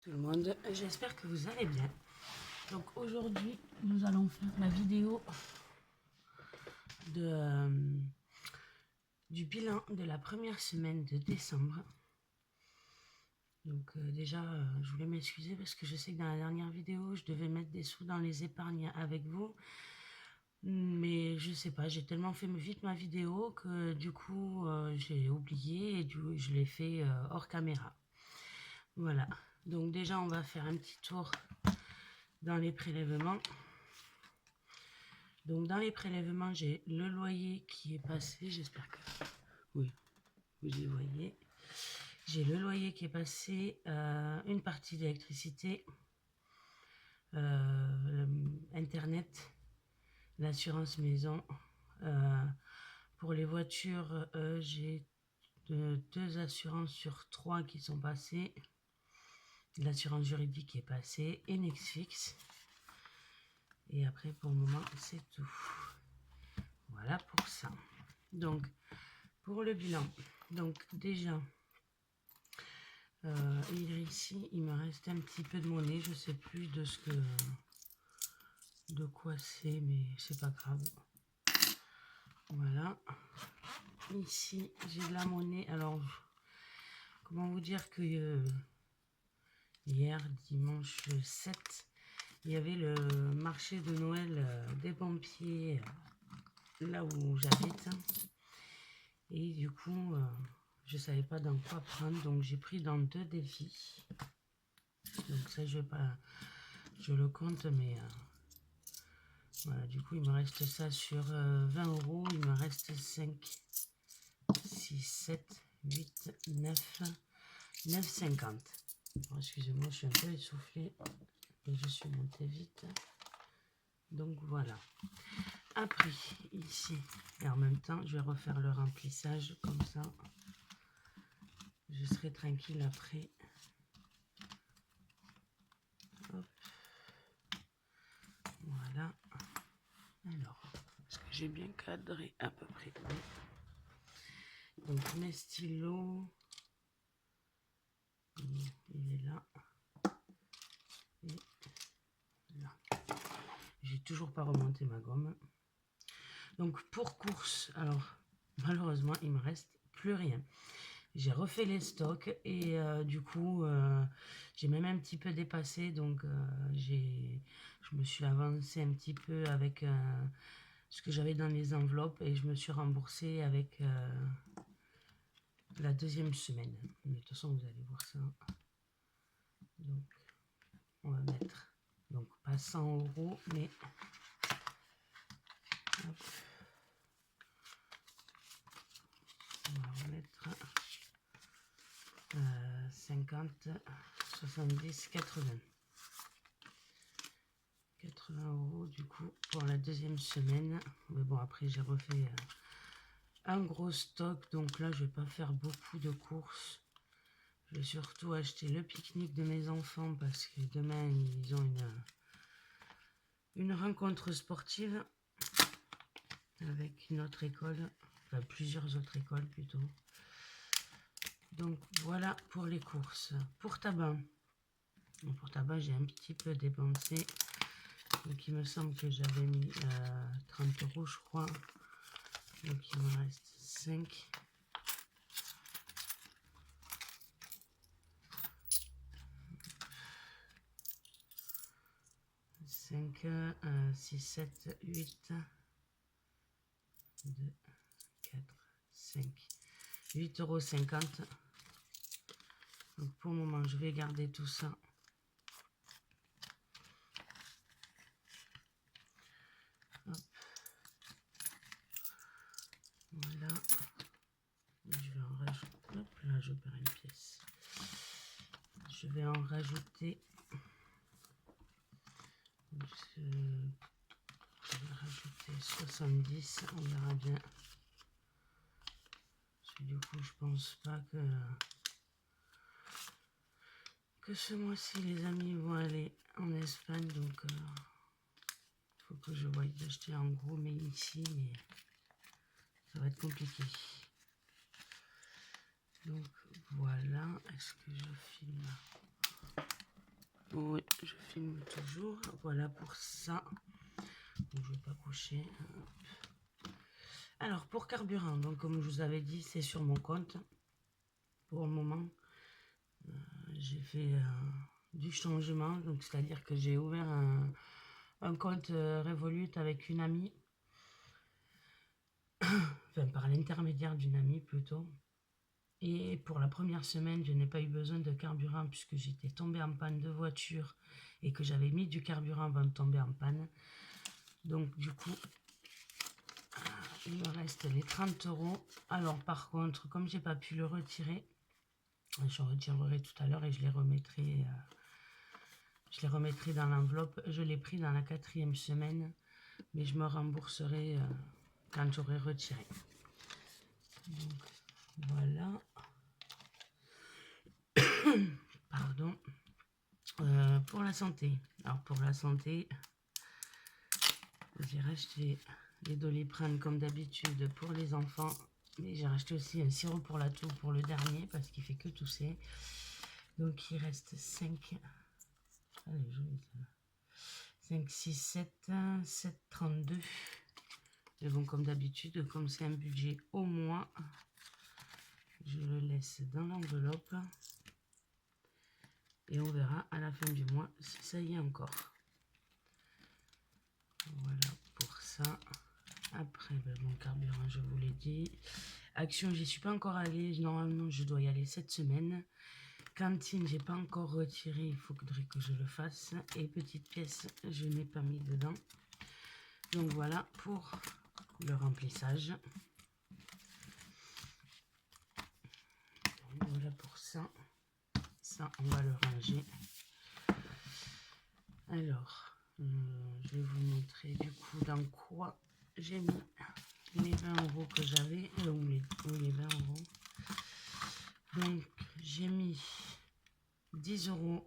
tout le monde, j'espère que vous allez bien. Donc aujourd'hui nous allons faire la vidéo du bilan de la première semaine de décembre. Donc déjà je voulais m'excuser parce que je sais que dans la dernière vidéo je devais mettre des sous dans les épargnes avec vous, mais je sais pas, j'ai tellement fait vite ma vidéo que du coup j'ai oublié et je l'ai fait hors caméra. Voilà, donc déjà on va faire un petit tour dans les prélèvements. Donc dans les prélèvements, j'ai le loyer qui est passé, j'espère que oui, vous y voyez. J'ai le loyer qui est passé, une partie d'électricité, internet, l'assurance maison. Pour les voitures, j'ai deux assurances sur 3 qui sont passées. L'assurance juridique est passée et Netflix. Et après, pour le moment, c'est tout. Voilà pour ça. Donc, pour le bilan, donc déjà, ici, il me reste un petit peu de monnaie. Je sais plus de quoi c'est, mais c'est pas grave. Voilà. Ici, j'ai de la monnaie. Alors, comment vous dire que hier, dimanche 7, il y avait le marché de Noël des pompiers là où j'habite. Et du coup, je savais pas dans quoi prendre, donc j'ai pris dans 2 défis. Donc ça, je le compte, mais voilà, du coup, il me reste ça sur 20 euros. Il me reste 5, 6, 7, 8, 9, 9,50. Excusez-moi, je suis un peu essoufflée et je suis montée vite. Donc voilà. Après, ici, et en même temps, je vais refaire le remplissage comme ça. Je serai tranquille après. Hop. Voilà. Alors, est-ce que j'ai bien cadré à peu près? Donc mes stylos, il est là. Et là. J'ai toujours pas remonté ma gomme. Donc pour course, alors malheureusement il me reste plus rien. J'ai refait les stocks et du coup j'ai même un petit peu dépassé, donc je me suis avancé un petit peu avec ce que j'avais dans les enveloppes et je me suis remboursée avec la deuxième semaine. Mais de toute façon vous allez voir ça. Donc on va mettre, donc pas 100 euros, mais hop, on va remettre 50, 70, 80. 80 euros du coup pour la deuxième semaine. Mais bon, après j'ai refait un gros stock, donc là je vais pas faire beaucoup de courses. Je vais surtout acheter le pique-nique de mes enfants parce que demain ils ont une rencontre sportive avec une autre école, enfin plusieurs autres écoles plutôt. Donc voilà pour les courses. Pour tabac, j'ai un petit peu dépensé. Donc il me semble que j'avais mis 30 euros je crois. Donc il me reste 5. Cinq, 6, 7, 8, 2, 4, 5, 8,50 €. Donc pour le moment, je vais garder tout ça. Hop. Voilà. Je vais en rajouter. Hop, là, je perds une pièce. Je vais en rajouter. Je vais rajouter 70. On verra bien. Parce que du coup, je pense pas que ce mois-ci, les amis vont aller en Espagne. Donc, faut que je voie d'acheter en gros, mais ici, mais ça va être compliqué. Donc voilà, est-ce que je filme? Oui, je filme toujours. Voilà pour ça. Donc, je vais pas coucher. Alors, pour carburant, donc comme je vous avais dit, c'est sur mon compte. Pour le moment, j'ai fait du changement. Donc, c'est-à-dire que j'ai ouvert un compte Revolut avec une amie. Enfin, par l'intermédiaire d'une amie plutôt. Et pour la première semaine, je n'ai pas eu besoin de carburant puisque j'étais tombée en panne de voiture et que j'avais mis du carburant avant de tomber en panne. Donc du coup, il me reste les 30 €. Alors par contre, comme j'ai pas pu le retirer, je retirerai tout à l'heure et je les remettrai dans l'enveloppe. Je l'ai pris dans la 4e semaine, mais je me rembourserai quand j'aurai retiré. Donc voilà. Pardon. Pour la santé. Alors pour la santé, j'ai racheté les Doliprane comme d'habitude pour les enfants. Mais j'ai racheté aussi un sirop pour la toux pour le dernier parce qu'il fait que tousser. Donc il reste 5. Allez, joli ça. 5, 6, 7, 7, 32. Mais bon, comme d'habitude, comme c'est un budget au mois, je le laisse dans l'enveloppe. Et on verra à la fin du mois si ça y est encore. Voilà pour ça. Après, ben, mon carburant, je vous l'ai dit. Action, j'y suis pas encore allée. Normalement, je dois y aller cette semaine. Cantine, j'ai pas encore retiré. Il faudrait que je le fasse. Et petite pièce, je n'ai pas mis dedans. Donc voilà pour le remplissage. Donc voilà pour ça. Ça, on va le ranger. Alors, je vais vous montrer du coup dans quoi j'ai mis les 20 € que j'avais, ou les 20 €. Donc, j'ai mis 10 €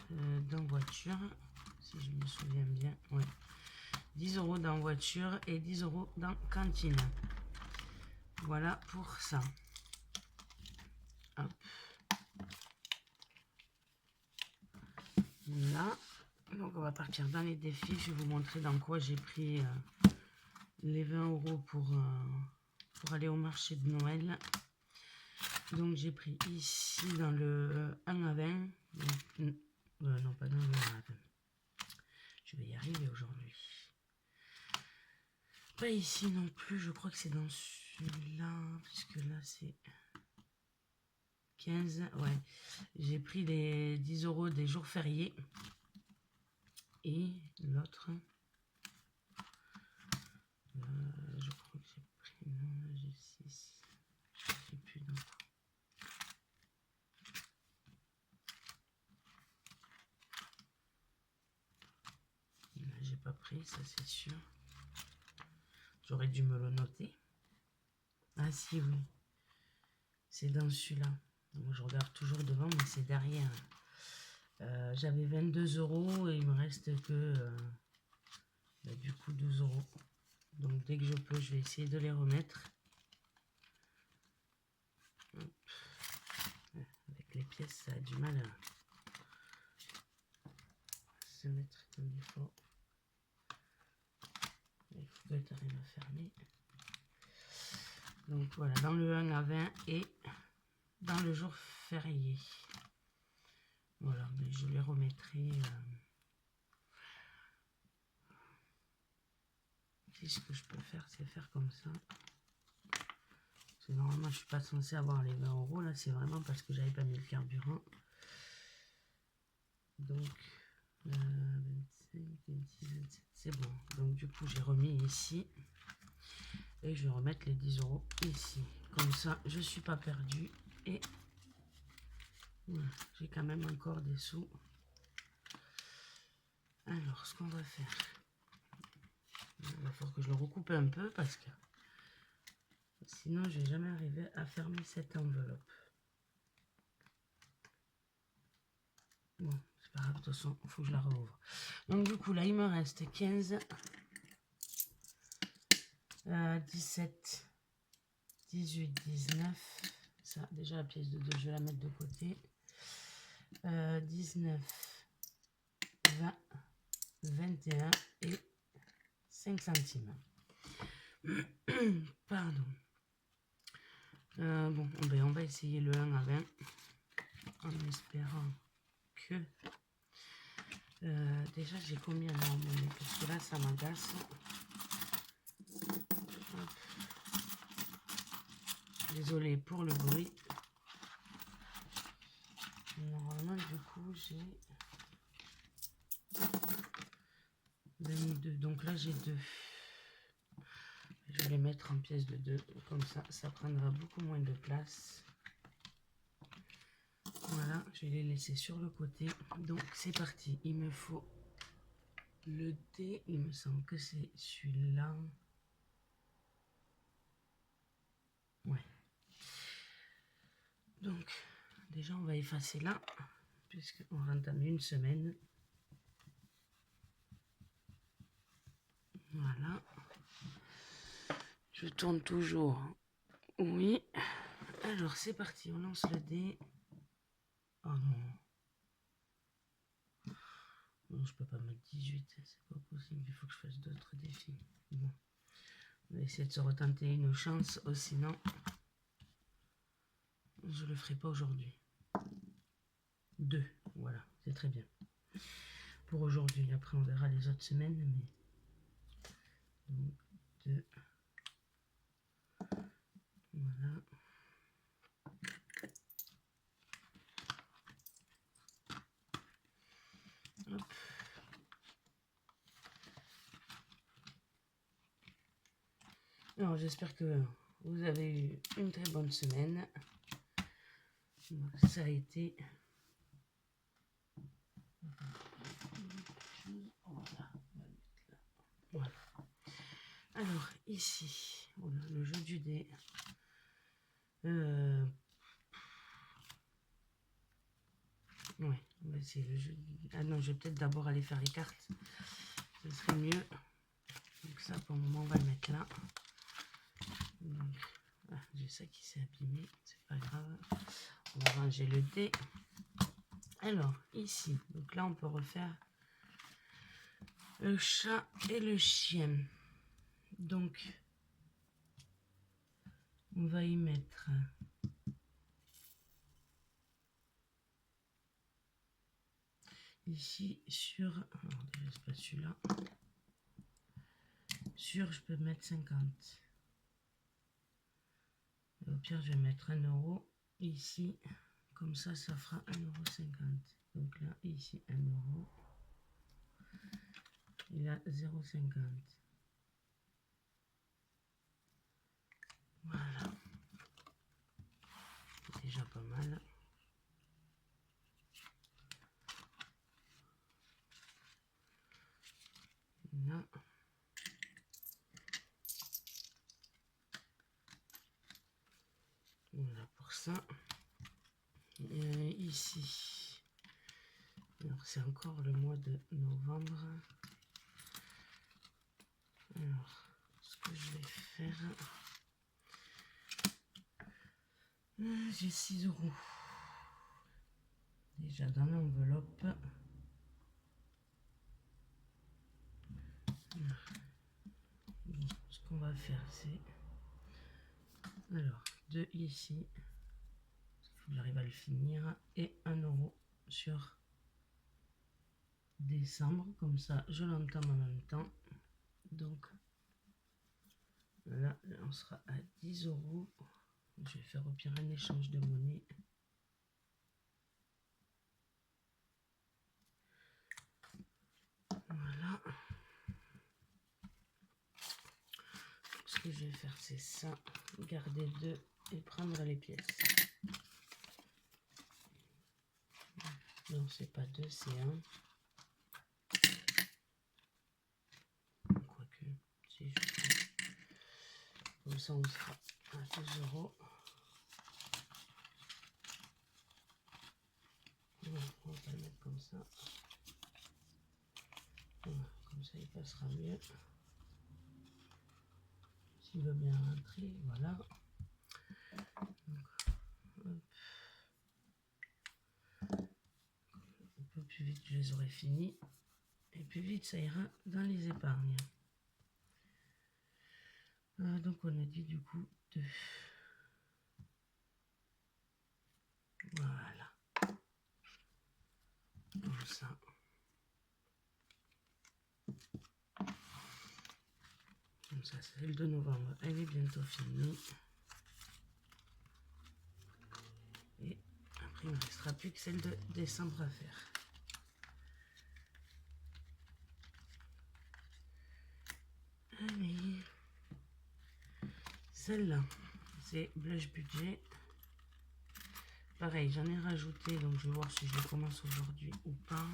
dans voiture, si je me souviens bien. Ouais. 10 € dans voiture et 10 € dans cantine. Voilà pour ça. Hop. Là. Donc, on va partir dans les défis. Je vais vous montrer dans quoi j'ai pris les 20 € pour aller au marché de Noël. Donc j'ai pris ici dans le 1 à 20. Donc, non, pas dans le 1 à 20. Je vais y arriver aujourd'hui. Pas ici non plus, je crois que c'est dans celui-là, puisque là c'est 15. Ouais, j'ai pris les 10 € des jours fériés. Et l'autre, je crois que j'ai pris, non, là j'ai 6. Je sais plus dans quoi. Là, j'ai pas pris, ça c'est sûr. J'aurais dû me le noter. Ah si, oui. C'est dans celui-là. Donc, je regarde toujours devant, mais c'est derrière. J'avais 22 € et il me reste que bah, du coup 12 €. Donc dès que je peux, je vais essayer de les remettre. Hop. Avec les pièces, ça a du mal à se mettre comme il faut. Il faut que tu arrives à fermer. Donc voilà, dans le 1 à 20 et dans le jour férié. Voilà, mais je les remettrai. Ce que je peux faire, c'est faire comme ça. Parce que normalement, je suis pas censé avoir les 20 €. Là, c'est vraiment parce que j'avais pas mis le carburant. Donc, 25, 26, 27, c'est bon. Donc, du coup, j'ai remis ici. Et je vais remettre les 10 € ici. Comme ça, je suis pas perdue. Et voilà, j'ai quand même encore des sous. Alors, ce qu'on va faire, il va falloir que je le recoupe un peu parce que sinon, je vais jamais arriver à fermer cette enveloppe. Bon, c'est pas grave, de toute façon, il faut que je la rouvre. Donc, du coup, là, il me reste 15, 17, 18, 19. Ça, déjà, la pièce de 2, je vais la mettre de côté. 19, 20, 21 et 5 centimes. Pardon. Bon, ben on va essayer le 1 à 20 en espérant que... déjà, j'ai combien là en monnaie? Parce que là, ça m'agace. Désolée pour le bruit. Normalement, du coup, j'ai 22. Donc là, j'ai 2. Je vais les mettre en pièces de 2. Comme ça prendra beaucoup moins de place. Voilà, je vais les laisser sur le côté. Donc, c'est parti. Il me faut le dé. Il me semble que c'est celui-là. Ouais. Donc, déjà, on va effacer là, puisqu'on entame une semaine. Voilà. Je tourne toujours. Oui. Alors, c'est parti. On lance le dé. Oh non. Non, je peux pas mettre 18. C'est pas possible. Il faut que je fasse d'autres défis. Bon. On va essayer de se retenter une chance. Sinon, je le ferai pas aujourd'hui. 2. Voilà. C'est très bien. Pour aujourd'hui. Après, on verra les autres semaines. Mais... Donc, 2. Voilà. Hop. Alors, j'espère que vous avez eu une très bonne semaine. Ça a été... Voilà. Alors, ici, voilà, le jeu du dé. Ouais, on va essayer le jeu. Ah non, je vais peut-être d'abord aller faire les cartes. Ce serait mieux. Donc ça, pour le moment, on va le mettre là. J'ai ça qui s'est abîmé. C'est pas grave. On va ranger le dé. Alors, ici. Donc là, on peut refaire le chat et le chien. Donc, on va y mettre... Ici, sur... Alors, déjà, c'est pas celui-là. Sur, je peux mettre 50. Et au pire, je vais mettre 1 euro. Ici, comme ça fera 1,50 €. Donc là, ici, 1 euro. Et là, 0,50. Voilà. C'est déjà pas mal. Là. Voilà pour ça. Ici. Alors, c'est encore le mois de novembre. Alors, ce que je vais faire... j'ai 6 euros. Déjà dans l'enveloppe. Bon, ce qu'on va faire, c'est... Alors, 2 ici. Il faut que j'arrive à le finir. Et 1 euro sur décembre. Comme ça, je l'entame en même temps. Donc, là, on sera à 10 euros. Je vais faire au pire un échange de monnaie. Voilà. Ce que je vais faire, c'est ça. Garder 2 et prendre les pièces. Non, c'est pas 2, c'est 1. Quoique, si je fais... Comme ça, on sera à 2 euros. Voilà, on va le mettre comme ça. Voilà, comme ça, il passera mieux. S'il veut bien rentrer, voilà. Donc, un peu plus vite, je les aurais finis. Et plus vite ça ira dans les épargnes. Donc on a dit du coup 2. Voilà. Comme ça. Comme ça, celle de novembre, elle est bientôt finie. Et après, il ne me restera plus que celle de décembre à faire. Allez. Celle-là, c'est Blush Budget. Pareil, j'en ai rajouté, donc je vais voir si je le commence aujourd'hui ou pas.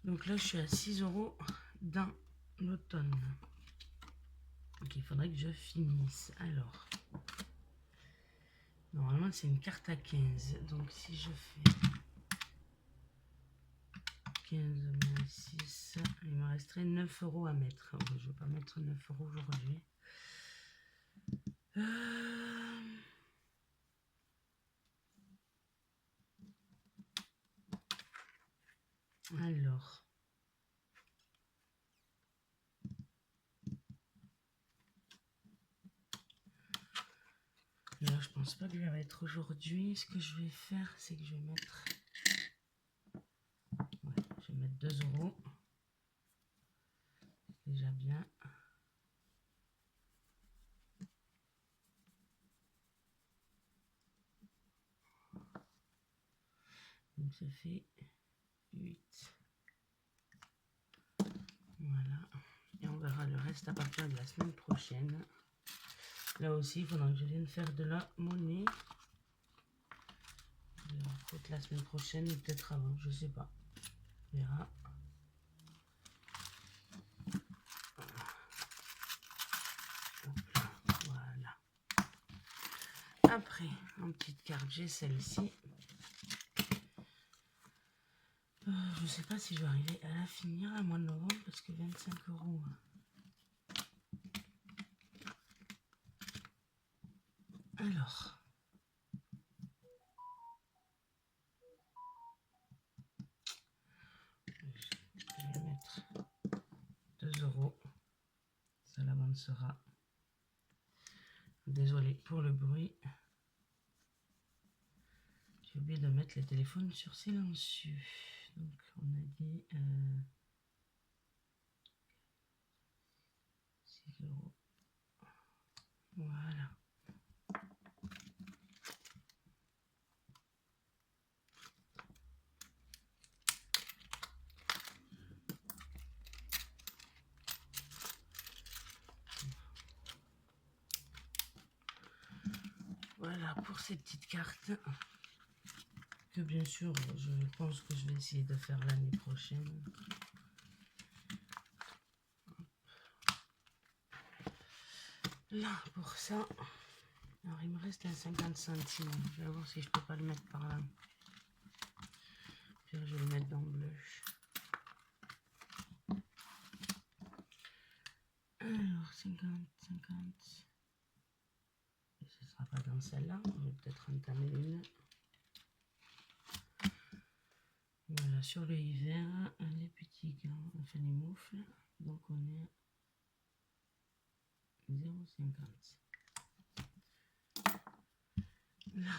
Donc là, je suis à 6 € dans l'automne. Donc il faudrait que je finisse. Alors, normalement, c'est une carte à 15. Donc si je fais 15 moins 6, il me resterait 9 € à mettre. Je ne vais pas mettre 9 € aujourd'hui. Alors, là, je pense pas que je vais mettre aujourd'hui. Ce que je vais faire, c'est que je vais mettre, je vais mettre 2 €. Déjà bien. Donc ça fait 8. Voilà. Et on verra le reste à partir de la semaine prochaine. Là aussi, il faudra que je vienne faire de la monnaie. Peut-être la semaine prochaine ou peut-être avant, je sais pas. On verra. Voilà. Après, en petite carte, j'ai celle-ci. Je sais pas si je vais arriver à la finir à mois de novembre parce que 25 €. Alors, je vais mettre 2 €. Ça l'avancera. Désolée pour le bruit. J'ai oublié de mettre les téléphones sur silencieux. Donc on a dit 6 €. Voilà. Voilà pour ces petites cartes. Que bien sûr, je pense que je vais essayer de faire l'année prochaine. Là, pour ça, alors il me reste un 50 centimes. Je vais voir si je peux pas le mettre par là. Puis je vais le mettre dans le blush. Alors, 50, 50. Et ce sera pas dans celle-là. Je vais peut-être entamer une. Voilà, sur le hiver, les petits gants, enfin les moufles. Donc on est à 0,50. Là.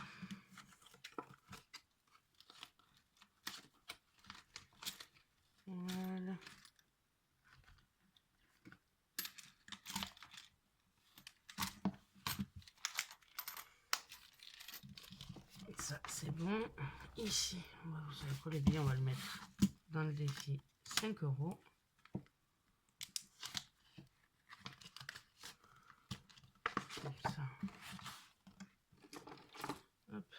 Voilà. Ça c'est bon. Ici, on va vous coller bien, on va le mettre dans le défi 5 €. Comme ça. Hop.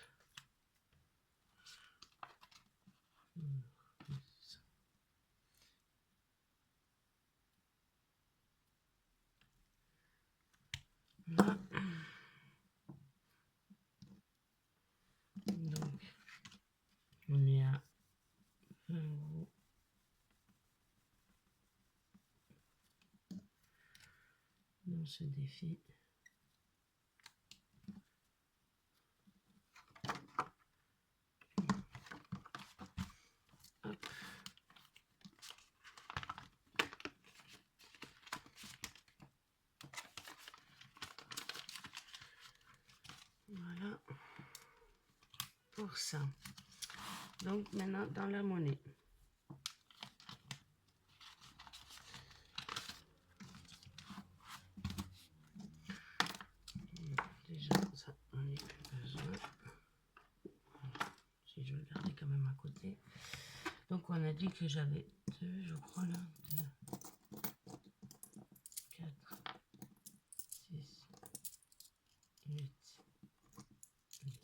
Là. Donc, on est à 20 € dans ce défi. Hop. pour ça. Donc maintenant dans la monnaie. Déjà ça on n'y a plus besoin. Si je vais le garder quand même à côté. Donc on a dit que j'avais 2, je crois là. 2, 4, 6, 8,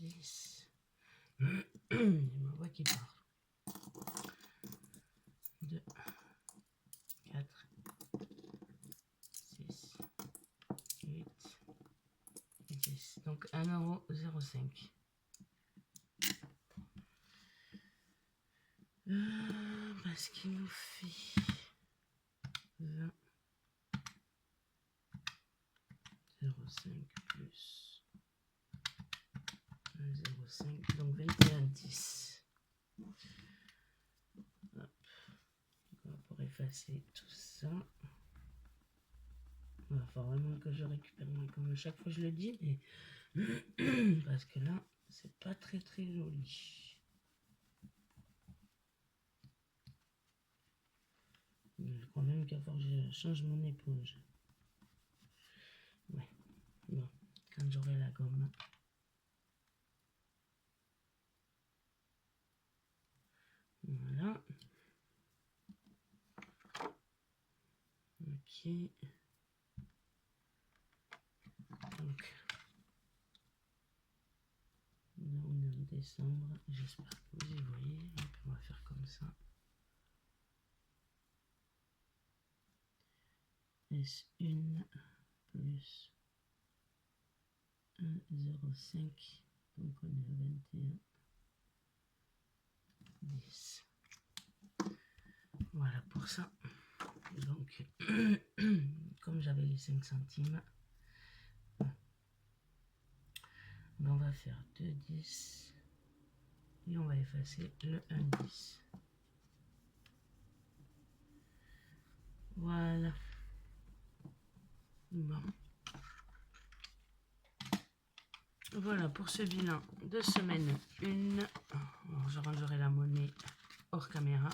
10. Il ma voix qui part. 2, 4, 6, 8, 10. Donc 1,05 €. Parce qu'il nous fait 20, 0,5 plus 1,05, donc 21,10. Hop. Pour effacer tout ça. Il va falloir vraiment que je récupère moi, comme chaque fois je le dis, mais parce que là, c'est pas très joli. Je crois même qu'il va falloir que je change mon éponge. Ouais, bon, quand j'aurai la gomme. Voilà. Ok. Donc, là on est en décembre. J'espère que vous y voyez. Donc, on va faire comme ça. S1 plus 1,05. Donc on est à 21. 10. Voilà pour ça. Donc, comme j'avais les 5 centimes, on va faire 2 10 et on va effacer le 1 10. Voilà. Bon. Voilà pour ce bilan de semaine 1. Alors, je rangerai la monnaie hors caméra.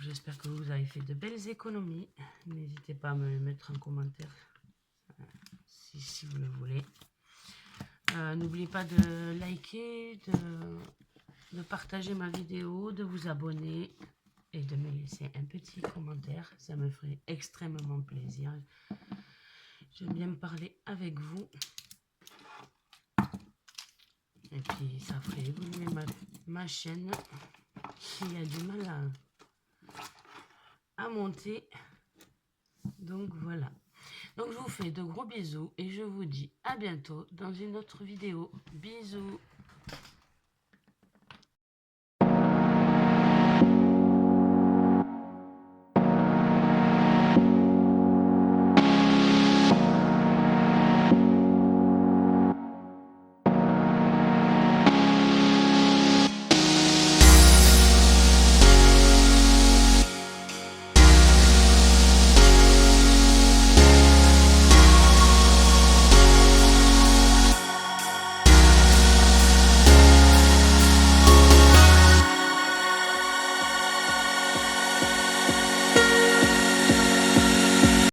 J'espère que vous avez fait de belles économies. N'hésitez pas à me mettre en commentaire si vous le voulez. N'oubliez pas de liker, de partager ma vidéo, de vous abonner et de me laisser un petit commentaire. Ça me ferait extrêmement plaisir. J'aime bien me parler avec vous. Et puis ça ferait évoluer ma chaîne qui a du mal à monter. Donc voilà. Donc je vous fais de gros bisous et je vous dis à bientôt dans une autre vidéo. Bisous.